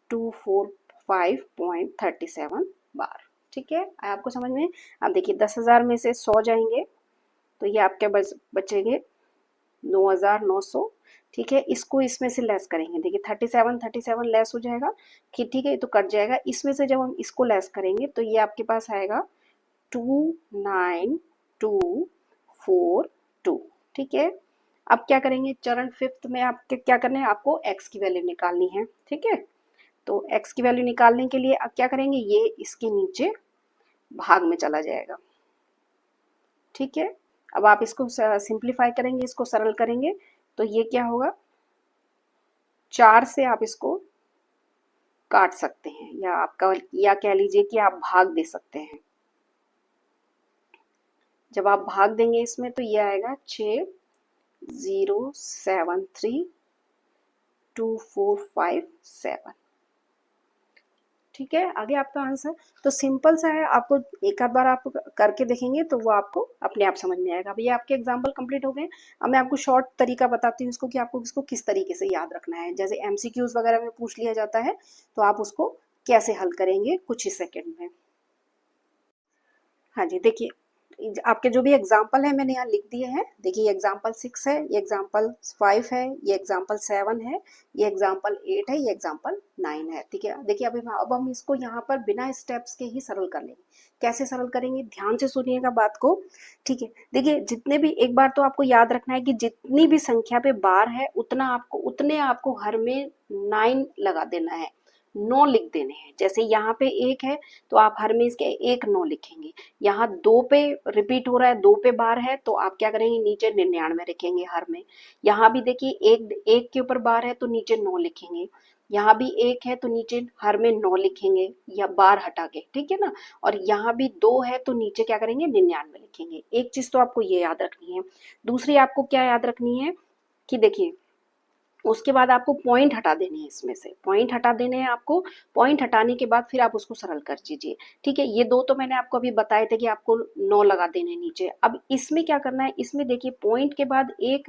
245.37 बार। ठीक है, आपको समझ में। अब देखिए 10,000 में से 100 जाएंगे तो ये आपके बचेंगे 9,900। ठीक है, इसको इसमें से लेस करेंगे, देखिए 37 लेस हो जाएगा कि ठीक है, तो कट जाएगा। इसमें से जब हम इसको लेस करेंगे तो ये आपके पास आएगा 29242। ठीक है, अब क्या करेंगे, चरण फिफ्थ में आपके क्या करना है, आपको x की वैल्यू निकालनी है। ठीक है, तो x की वैल्यू निकालने के लिए अब क्या करेंगे, ये इसके नीचे भाग में चला जाएगा। ठीक है, अब आप इसको सिंप्लीफाई करेंगे, इसको सरल करेंगे तो ये क्या होगा, 4 से आप इसको काट सकते हैं, या आपका, या कह लीजिए कि आप भाग दे सकते हैं। जब आप भाग देंगे इसमें तो ये आएगा 6,073,2457। ठीक है, आगे आपका आंसर तो सिंपल सा है, आपको एक आध बार आप करके देखेंगे तो वो आपको अपने आप समझ में आएगा। अब ये आपके एग्जाम्पल कंप्लीट हो गए। अब मैं आपको शॉर्ट तरीका बताती हूँ इसको कि आपको इसको किस तरीके से याद रखना है। जैसे एमसीक्यूज वगैरह में पूछ लिया जाता है तो आप उसको कैसे हल करेंगे कुछ ही सेकेंड में। हाँ जी, देखिए आपके जो भी एग्जाम्पल है मैंने यहाँ लिख दिए हैं। देखिए, ये एग्जाम्पल 6 है, ये एग्जाम्पल 5 है, ये एग्जाम्पल 7 है, ये एग्जाम्पल 8 है, ये एग्जाम्पल 9 है। ठीक है, देखिए अब हम इसको यहाँ पर बिना स्टेप्स के ही सरल कर लेंगे। कैसे सरल करेंगे, ध्यान से सुनिएगा बात को। ठीक है, देखिए जितने भी, एक बार तो आपको याद रखना है कि जितनी भी संख्या पे बार है उतने आपको हर में 9 लगा देना है, 9 लिख देने हैं। जैसे यहाँ पे 1 है तो आप हर में इसके 1 9 लिखेंगे। यहाँ 2 पे रिपीट हो रहा है, 2 पे बार है तो आप क्या करेंगे, नीचे 99 लिखेंगे हर में। यहाँ भी देखिए एक के ऊपर बार है तो नीचे 9 लिखेंगे। यहाँ भी 1 है तो नीचे हर में 9 लिखेंगे या बार हटा के, ठीक है ना। और यहाँ भी 2 है तो नीचे क्या करेंगे, 99 लिखेंगे। एक चीज तो आपको ये याद रखनी है। दूसरी आपको क्या याद रखनी है कि देखिए, उसके बाद आपको पॉइंट हटा देने हैं, इसमें से पॉइंट हटा देने हैं आपको। पॉइंट हटाने के बाद फिर आप उसको सरल कर दीजिए। ठीक है, ये दो तो मैंने आपको अभी बताए थे कि आपको 9 लगा देने नीचे। अब इसमें क्या करना है, इसमें देखिए पॉइंट के बाद ये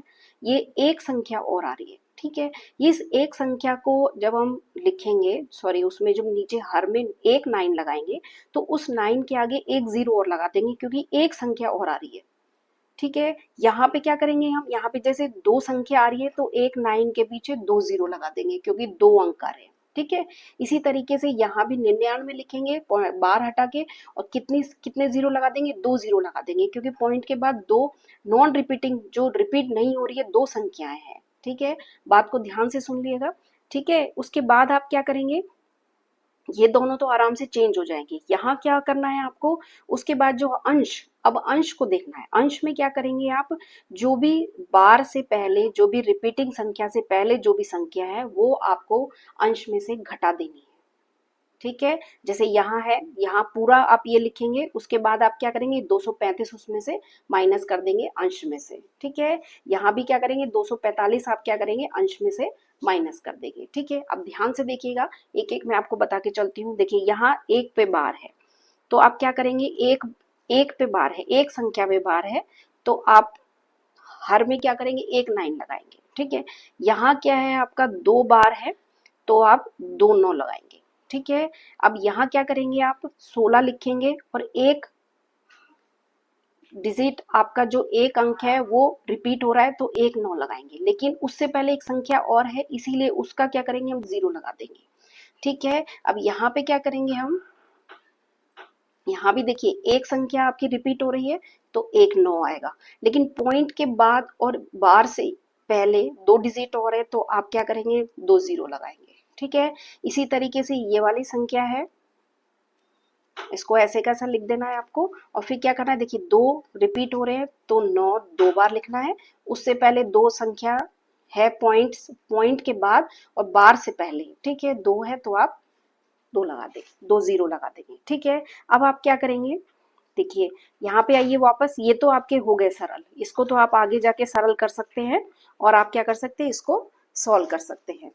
एक संख्या और आ रही है। ठीक है, इस एक संख्या को जब हम लिखेंगे, सॉरी, उसमें जब नीचे हर में एक 9 लगाएंगे तो उस 9 के आगे एक 0 और लगा देंगे क्योंकि एक संख्या और आ रही है। ठीक है, यहाँ पे क्या करेंगे हम, यहाँ पे जैसे 2 संख्या आ रही है तो एक 9 के पीछे 2 0 लगा देंगे क्योंकि 2 अंक आ रहे हैं। ठीक है, इसी तरीके से यहाँ भी 99 लिखेंगे बार हटा के, और कितने 0 लगा देंगे, 2 0 लगा देंगे क्योंकि पॉइंट के बाद 2 नॉन रिपीटिंग, जो रिपीट नहीं हो रही है, 2 संख्याएं हैं। ठीक है, बात को ध्यान से सुन लिएगा। ठीक है, उसके बाद आप क्या करेंगे, ये दोनों तो आराम से चेंज हो जाएंगे। यहाँ क्या करना है आपको, उसके बाद जो अंश, अब अंश को देखना है। अंश में क्या करेंगे आप, जो भी बार से पहले, जो भी रिपीटिंग संख्या से पहले जो भी संख्या है वो आपको अंश में से घटा देनी है। ठीक है, जैसे यहाँ है, यहाँ पूरा आप ये लिखेंगे, उसके बाद आप क्या करेंगे, 235 उसमें से माइनस कर देंगे अंश में से। ठीक है, यहाँ भी क्या करेंगे, 245 आप क्या करेंगे, अंश में से माइनस कर देंगे। ठीक है, अब ध्यान से देखिएगा, एक एक मैं आपको बता के चलती हूँ। देखिए, यहाँ 1 पे बार है तो आप क्या करेंगे, एक पे बार है, एक संख्या पे बार है तो आप हर में क्या करेंगे, एक 9 लगाएंगे। ठीक है, यहाँ क्या है, आपका 2 बार है तो आप 2 9 लगाएंगे। ठीक है, अब यहाँ क्या करेंगे, आप 16 लिखेंगे और एक डिजिट, आपका जो एक अंक है वो रिपीट हो रहा है तो एक 9 लगाएंगे, लेकिन उससे पहले एक संख्या और है इसीलिए उसका क्या करेंगे, हम 0 लगा देंगे। ठीक है, अब यहाँ पे क्या करेंगे हम, यहाँ भी देखिए एक संख्या आपकी रिपीट हो रही है तो एक 9 आएगा, लेकिन पॉइंट के बाद और बार से पहले 2 डिजिट और है तो आप क्या करेंगे, 2 0 लगाएंगे। ठीक है, इसी तरीके से ये वाली संख्या है, इसको ऐसे कैसा लिख देना है आपको। और फिर क्या करना है, देखिए 2 रिपीट हो रहे हैं तो 9 2 बार लिखना है। उससे पहले 2 संख्या है पॉइंट के बाद और बार से पहले। ठीक है, 2 है तो आप 2 लगा देंगे, 2 0 लगा देंगे। ठीक है, अब आप क्या करेंगे, देखिए यहाँ पे आइए वापस, ये तो आपके हो गए सरल, इसको तो आप आगे जाके सरल कर सकते हैं और आप क्या कर सकते हैं, इसको सॉल्व कर सकते हैं।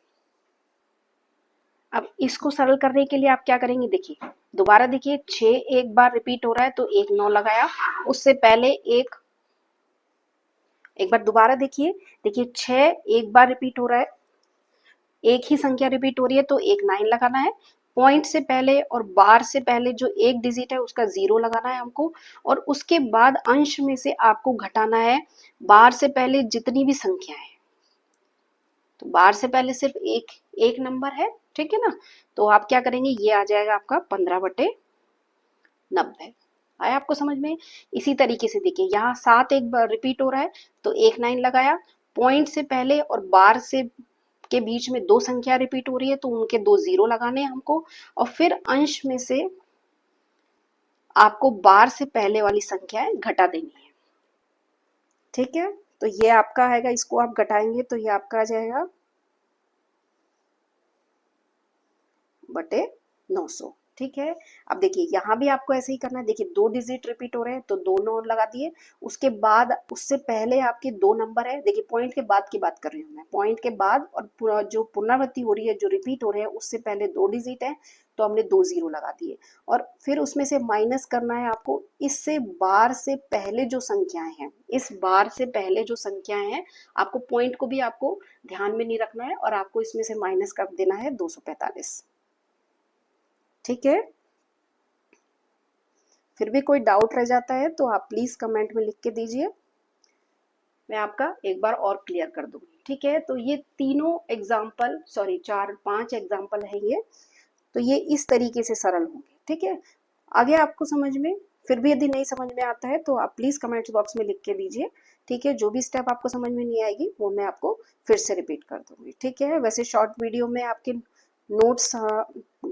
अब इसको सरल करने के लिए आप क्या करेंगे, देखिए दोबारा देखिए, 6 एक बार रिपीट हो रहा है तो एक 9 लगाया। उससे पहले एक बार दोबारा देखिए, 6 एक बार रिपीट हो रहा है, एक ही संख्या रिपीट हो रही है तो एक 9 लगाना है। पॉइंट से पहले और बार से पहले जो एक डिजिट है उसका 0 लगाना है हमको। और उसके बाद अंश में से आपको घटाना है बार से पहले जितनी भी संख्या है। तो बार से पहले सिर्फ एक नंबर है, ठीक है ना। तो आप क्या करेंगे, ये आ जाएगा आपका 15/90। आया आपको समझ में। इसी तरीके से देखिए, यहाँ 7 एक बार रिपीट हो रहा है तो एक 9 लगाया। पॉइंट से पहले और बार से के बीच में 2 संख्या रिपीट हो रही है तो उनके 2 0 लगाने हैं हमको। और फिर अंश में से आपको बार से पहले वाली संख्याएं घटा देनी है। ठीक है, तो ये आपका आएगा, इसको आप घटाएंगे तो ये आपका आ जाएगा बटे 900। ठीक है, अब देखिए यहाँ भी आपको ऐसे ही करना है। देखिए 2 डिजिट रिपीट हो रहे हैं तो 2 9 लगा दिए। उसके बाद उससे पहले आपके 2 नंबर है, देखिए पॉइंट के बाद की बात कर रही हूँ मैं, पॉइंट के बाद और जो पुनरावृत्ति हो रही है, जो रिपीट हो रहे हैं, उससे पहले 2 डिजिट है तो हमने 2 0 लगा दिए। और फिर उसमें से माइनस करना है आपको, इससे बार से पहले जो संख्याएं हैं, इस बार से पहले जो संख्याएं हैं, आपको पॉइंट को भी आपको ध्यान में नहीं रखना है और आपको इसमें से माइनस कर देना है 245। ठीक है, फिर भी कोई डाउट रह जाता है तो आप प्लीज़ कमेंट में लिख के दीजिए, मैं आपका एक बार और क्लियर कर दूंगी। ठीक है, तो ये तीनों एग्जाम्पल, सॉरी 4-5 एग्जाम्पल है ये, तो ये इस तरीके से सरल होंगे। ठीक है, आगे आपको समझ में, फिर भी यदि नहीं समझ में आता है तो आप प्लीज़ कमेंट्स बॉक्स में लिख के दीजिए। ठीक है, जो भी स्टेप आपको समझ में नहीं आएगी वो मैं आपको फिर से रिपीट कर दूंगी। ठीक है, वैसे शॉर्ट वीडियो में आपके नोट्स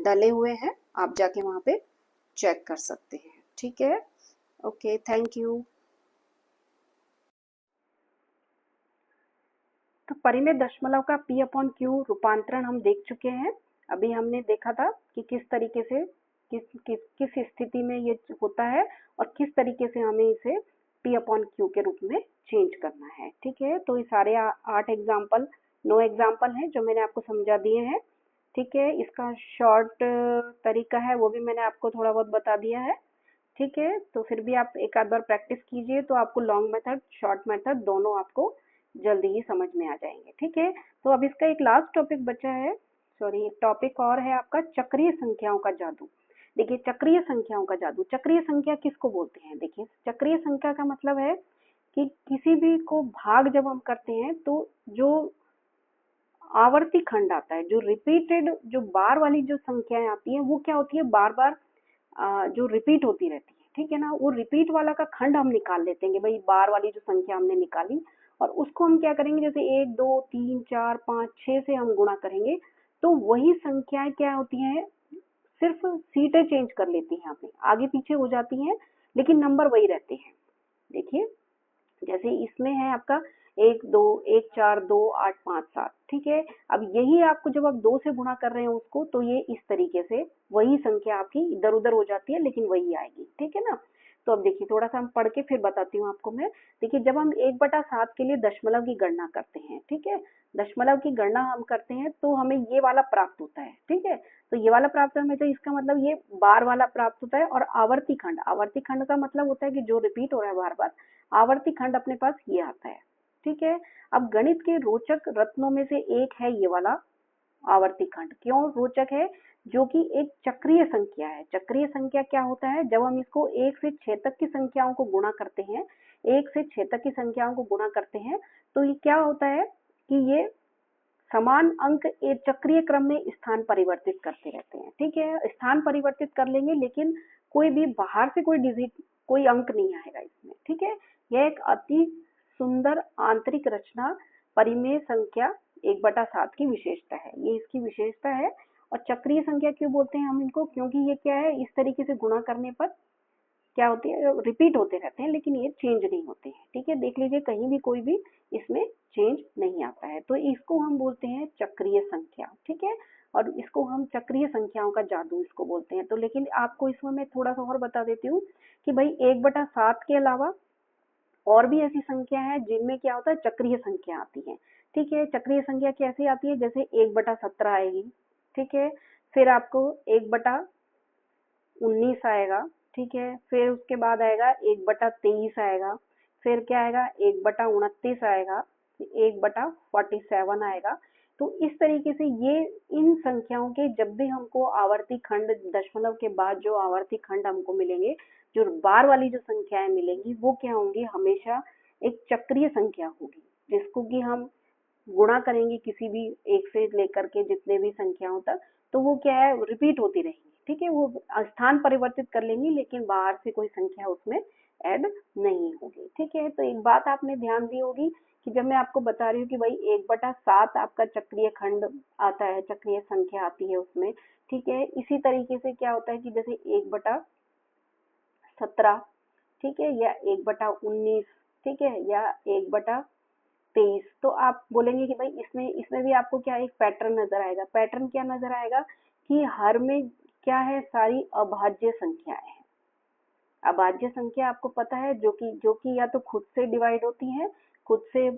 डले हुए हैं, आप जाके वहाँ पे चेक कर सकते हैं। ठीक है, ओके, थैंक यू। तो परिमेय दशमलव का p अपॉन क्यू रूपांतरण हम देख चुके हैं। अभी हमने देखा था कि किस तरीके से किस स्थिति में ये होता है और किस तरीके से हमें इसे p अपॉन क्यू के रूप में चेंज करना है। ठीक है, तो ये सारे 8 एग्जाम्पल 9 एग्जाम्पल हैं जो मैंने आपको समझा दिए हैं। ठीक है, इसका शॉर्ट तरीका है वो भी मैंने आपको थोड़ा बहुत बता दिया है। ठीक है, तो फिर भी आप एक आध बार प्रैक्टिस कीजिए तो आपको लॉन्ग मेथड शॉर्ट मेथड दोनों आपको जल्दी ही समझ में आ जाएंगे। ठीक है, तो अब इसका एक लास्ट टॉपिक बचा है, सॉरी एक टॉपिक और है आपका, चक्रीय संख्याओं का जादू। देखिए चक्रीय संख्याओं का जादू, चक्रीय संख्या किसको बोलते हैं? देखिए चक्रीय संख्या का मतलब है कि किसी भी को भाग जब हम करते हैं तो जो आवर्ती खंड आता है, जो रिपीटेड, जो बार वाली जो संख्याएं आती हैं वो क्या होती है, बार बार जो रिपीट होती रहती है। ठीक है ना, वो रिपीट वाला का खंड हम निकाल लेते हैं, भाई बार वाली जो संख्या हमने निकाली और उसको हम क्या करेंगे, जैसे 1 2 3 4 5 6 से हम गुणा करेंगे तो वही संख्याएं क्या होती हैं, सिर्फ सीटें चेंज कर लेती हैं, यहाँ पे आगे पीछे हो जाती हैं लेकिन नंबर वही रहते हैं। देखिए जैसे इसमें है आपका 1 2 1 4 2 8 5 7। ठीक है, अब यही आपको जब आप 2 से गुणा कर रहे हैं उसको तो ये इस तरीके से वही संख्या आपकी इधर उधर हो जाती है लेकिन वही आएगी। ठीक है ना, तो अब देखिए थोड़ा सा हम पढ़ के फिर बताती हूँ आपको मैं। देखिए जब हम 1/7 के लिए दशमलव की गणना करते हैं, ठीक है, दशमलव की गणना हम करते हैं तो हमें ये वाला प्राप्त होता है। ठीक है, तो ये वाला प्राप्त हमें, तो इसका मतलब ये बार वाला प्राप्त होता है। और आवर्ती खंड, आवर्ती खंड का मतलब होता है कि जो रिपीट हो रहा है बार बार, आवर्ती खंड अपने पास ये आता है। ठीक है, अब गणित के रोचक रत्नों में से एक है ये वाला आवर्ती खंड। क्यों रोचक है? जो कि एक चक्रीय संख्या है। चक्रीय संख्या क्या होता है, जब हम इसको 1 से 6 तक की संख्याओं को गुणा करते हैं, 1 से 6 तक की संख्याओं को गुणा करते हैं तो ये क्या होता है कि ये समान अंक एक चक्रीय क्रम में स्थान परिवर्तित करते रहते हैं। ठीक है, स्थान परिवर्तित कर लेंगे लेकिन कोई भी बाहर से कोई डिजिट, कोई अंक नहीं आएगा इसमें। ठीक है, यह एक अति सुंदर आंतरिक रचना परिमेय संख्या 1/7 की विशेषता है, ये इसकी विशेषता है। और चक्रीय संख्या क्यों बोलते हैं हम इनको, क्योंकि ये क्या है, इस तरीके से गुणा करने पर क्या होती है, रिपीट होते रहते हैं लेकिन ये चेंज नहीं होते हैं। ठीक है, देख लीजिए कहीं भी कोई भी इसमें चेंज नहीं आता है, तो इसको हम बोलते हैं चक्रीय संख्या। ठीक है, और इसको हम चक्रीय संख्याओं का जादू इसको बोलते हैं। तो लेकिन आपको इसमें मैं थोड़ा सा और बता देती हूँ कि भाई 1/7 के अलावा और भी ऐसी संख्या है जिनमें क्या होता है, चक्रीय संख्या आती है। ठीक है, चक्रीय संख्या कैसे आती है, जैसे 1/17 आएगी। ठीक है, फिर आपको 1/19 आएगा। ठीक है, फिर उसके बाद आएगा 1/23 आएगा, फिर क्या आएगा 1/29 आएगा, 1/47 आएगा। तो इस तरीके से ये इन संख्याओं के जब भी हमको आवर्ती खंड, दशमलव के बाद जो आवर्ती खंड हमको मिलेंगे, जो बार वाली जो संख्याएं मिलेंगी वो क्या होंगी, हमेशा एक चक्रीय संख्या होगी जिसको कि हम गुणा करेंगे किसी भी एक से लेकर के जितने भी संख्याओं तक, तो वो क्या है, रिपीट होती रहेंगी। ठीक है, वो स्थान परिवर्तित कर लेंगी लेकिन बाहर से कोई संख्या उसमें ऐड नहीं होगी। ठीक है, तो एक बात आपने ध्यान दी होगी कि जब मैं आपको बता रही हूँ कि भाई 1/7 आपका चक्रीय खंड आता है, चक्रीय संख्या आती है उसमें। ठीक है, इसी तरीके से क्या होता है कि जैसे 1/17, ठीक है, या 1/19, ठीक है, या 1/23, तो आप बोलेंगे कि भाई इसमें इसमें भी आपको क्या एक पैटर्न नजर आएगा। पैटर्न क्या नजर आएगा कि हर में क्या है, सारी अभाज्य संख्याएं हैं। अभाज्य संख्या आपको पता है जो कि या तो खुद से डिवाइड होती हैं, खुद से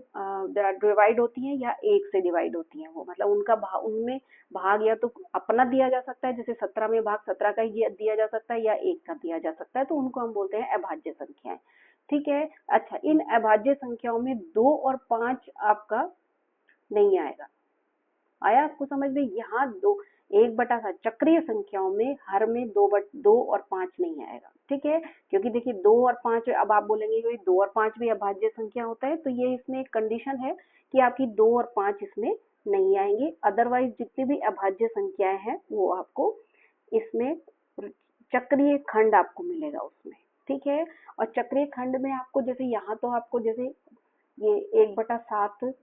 डिवाइड होती हैं, या एक से डिवाइड होती हैं। वो मतलब उनका उनमें भाग या तो अपना दिया जा सकता है, जैसे 17 में भाग 17 का ही दिया जा सकता है या एक का दिया जा सकता है, तो उनको हम बोलते हैं अभाज्य संख्याएं। ठीक है, अच्छा, इन अभाज्य संख्याओं में 2 और 5 आपका नहीं आएगा। आया आपको समझ में? यहाँ दो, 1/7 चक्रीय संख्याओं में हर में 2 और 5 नहीं आएगा, ठीक है। क्योंकि देखिए 2 और 5, अब आप बोलेंगे कि 2 और 5 भी अभाज्य संख्या होता है, तो ये इसमें एक कंडीशन है कि आपकी 2 और 5 इसमें नहीं आएंगे। अदरवाइज जितनी भी अभाज्य संख्याएं हैं वो आपको इसमें चक्रीय खंड आपको मिलेगा उसमें, ठीक है। और चक्रीय खंड में आपको जैसे यहाँ तो आपको जैसे ये 1/7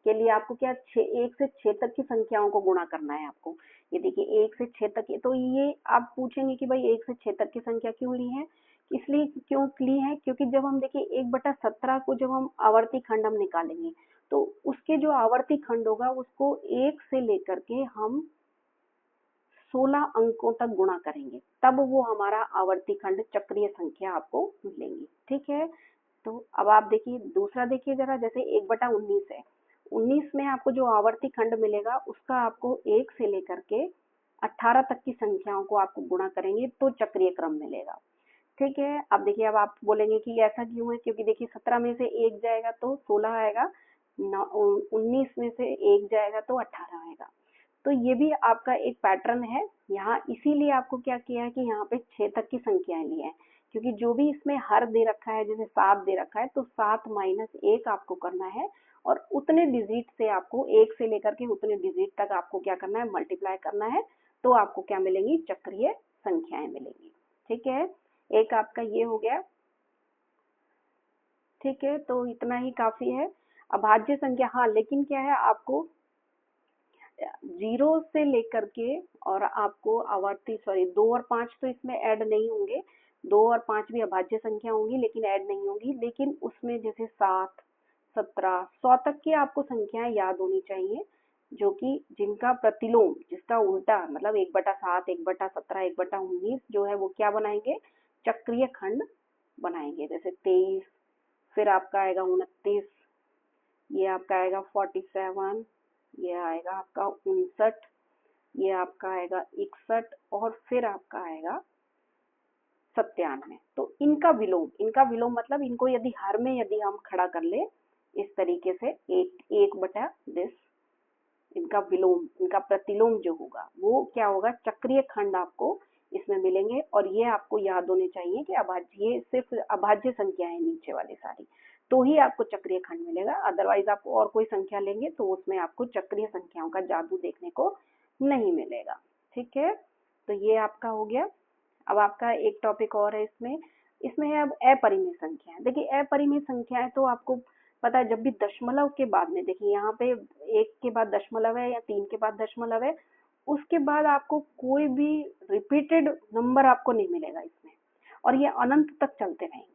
के लिए आपको क्या 1 से 6 तक की संख्याओं को गुणा करना है आपको। ये देखिए 1 से 6 तक, तो ये आप पूछेंगे कि भाई 1 से 6 तक की संख्या क्यों ली है, इसलिए क्यों ली है क्योंकि जब हम देखिए 1/17 को जब हम आवर्ती खंड हम निकालेंगे तो उसके जो आवर्ती खंड होगा उसको 1 से लेकर के हम 16 अंकों तक गुणा करेंगे, तब वो हमारा आवर्ती खंड चक्रीय संख्या आपको मिलेंगी, ठीक है। तो अब आप देखिए दूसरा देखिए जरा, जैसे 1/19 है, 19 में आपको जो आवर्ती खंड मिलेगा उसका आपको 1 से लेकर के 18 तक की संख्याओं को आपको गुणा करेंगे तो चक्रीय क्रम मिलेगा, ठीक है। अब देखिए अब आप बोलेंगे कि ऐसा क्यों है, क्योंकि देखिए 17 में से 1 जाएगा तो 16 आएगा, 19 में से 1 जाएगा तो 18 आएगा। तो ये भी आपका एक पैटर्न है यहाँ, इसीलिए आपको क्या किया है कि यहाँ पे 6 तक की संख्याएं ली हैं, क्योंकि जो भी इसमें हर दे रखा है, जैसे 7 दे रखा है तो 7 माइनस 1 आपको करना है और उतने डिजिट से आपको 1 से लेकर के उतने डिजिट तक आपको क्या करना है, मल्टीप्लाई करना है, तो आपको क्या मिलेंगी, चक्रीय संख्याएं मिलेंगी, ठीक है। एक आपका ये हो गया, ठीक है। तो इतना ही काफी है। अभाज्य संख्या, हाँ लेकिन क्या है आपको 0 से लेकर के और आपको आवर्ती 2 और 5 तो इसमें ऐड नहीं होंगे, 2 और 5 भी अभाज्य संख्या होंगी लेकिन ऐड नहीं होंगी, लेकिन उसमें जैसे 7, 17, 100 तक की आपको संख्याएं याद होनी चाहिए, जो कि जिनका प्रतिलोम, जिसका उल्टा मतलब 1/7, 1/17, 1/19 जो है वो क्या बनाएंगे, चक्रीय खंड बनाएंगे। जैसे 23, फिर आपका आएगा 29, ये आपका आएगा 47, ये आएगा आपका 59, ये आपका आएगा 61 और फिर आपका आएगा 97। तो इनका विलोम मतलब इनको यदि हर में यदि हम खड़ा कर ले इस तरीके से 1/10, इनका विलोम, इनका प्रतिलोम जो होगा वो क्या होगा, चक्रीय खंड आपको इसमें मिलेंगे। और ये आपको याद होने चाहिए कि अभाज्य, ये सिर्फ अभाज्य संख्या है नीचे वाली सारी, तो ही आपको चक्रीय खंड मिलेगा। अदरवाइज आप और कोई संख्या लेंगे तो उसमें आपको चक्रीय संख्याओं का जादू देखने को नहीं मिलेगा, ठीक है। तो ये आपका हो गया। अब आपका एक टॉपिक और है इसमें, इसमें है अब अपरिमेय संख्याएं। देखिए अपरिमेय संख्याएं तो आपको पता है, जब भी दशमलव के बाद में, देखिए यहाँ पे 1 के बाद दशमलव है या 3 के बाद दशमलव है, उसके बाद आपको कोई भी रिपीटेड नंबर आपको नहीं मिलेगा इसमें, और ये अनंत तक चलते रहेंगे।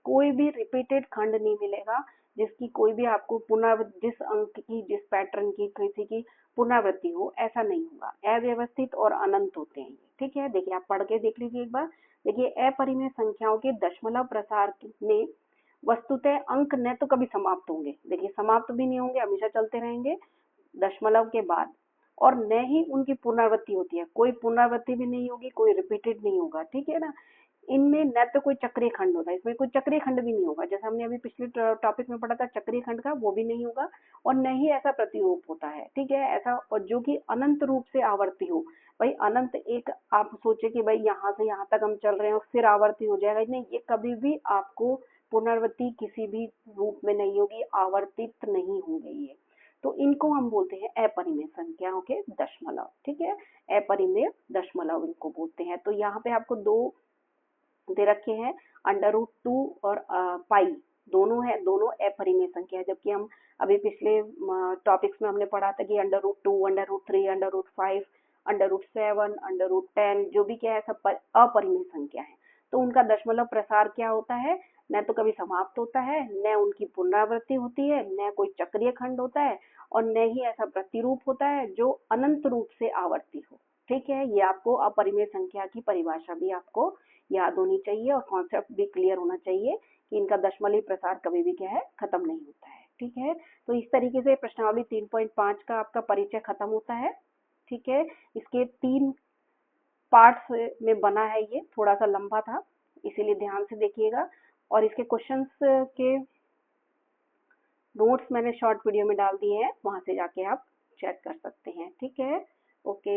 कोई भी रिपीटेड खंड नहीं मिलेगा जिसकी कोई भी आपको पुनरावृत्ति, जिस अंक की, जिस पैटर्न की, किसी की पुनरावृत्ति हो, ऐसा नहीं होगा। अव्यवस्थित और अनंत होते हैं ये, ठीक है। देखिए आप पढ़ के देख लीजिए एक बार। देखिए अपरिमेय संख्याओं के दशमलव प्रसार में वस्तुतः अंक न तो कभी समाप्त होंगे, देखिए समाप्त भी नहीं होंगे, हमेशा चलते रहेंगे दशमलव के बाद, और न ही उनकी पुनरावृत्ति होती है, कोई पुनरावृत्ति भी नहीं होगी, कोई रिपीटेड नहीं होगा, ठीक है ना। इनमें न तो कोई चक्रीय खंड होता है, इसमें कोई चक्रीय खंड भी नहीं होगा, जैसे हमने अभी पिछले टॉपिक में पढ़ा था चक्रीय खंड का, वो भी नहीं होगा, और न ही ऐसा प्रतिरूप होता है, ठीक है। ऐसा, और जो कि अनंत रूप से आवर्ती हो, भाई अनंत, एक आप सोचे कि भाई यहाँ से यहाँ तक हम चल रहे हैं और फिर आवर्ती हो जाएगा, नहीं, ये कभी भी आपको पुनरावृत्ति किसी भी रूप में नहीं होगी, आवर्तित नहीं होंगे ये। तो इनको हम बोलते हैं अपरिमेय संख्याओं के दशमलव, ठीक है। अपरिमेय दशमलव इनको बोलते हैं। तो यहाँ पे आपको दो दे रखे हैं, √2 और पाई, दोनों है, दोनों अपरिमेय संख्या है, जबकि हम अभी पिछले टॉपिक्स में हमने पढ़ा था कि √2, √3, √5, √7, √10 जो भी क्या है सब अपरिमेय संख्या है। तो उनका दशमलव प्रसार क्या होता है, न तो कभी समाप्त होता है, न उनकी पुनरावृत्ति होती है, न कोई चक्रीय खंड होता है, और न ही ऐसा प्रतिरूप होता है जो अनंत रूप से आवर्ती हो, ठीक है। ये आपको अपरिमेय संख्या की परिभाषा भी आपको याद होनी चाहिए और कॉन्सेप्ट भी क्लियर होना चाहिए कि इनका दशमलवी प्रसार कभी भी क्या है, खत्म नहीं होता है, ठीक है। तो इस तरीके से प्रश्नावली 3.5 का आपका परिचय खत्म होता है, ठीक है। इसके 3 पार्ट्स में बना है, ये थोड़ा सा लंबा था, इसीलिए ध्यान से देखिएगा। और इसके क्वेश्चंस के नोट्स मैंने शॉर्ट वीडियो में डाल दिए हैं, वहां से जाके आप चेक कर सकते हैं, ठीक है। ओके।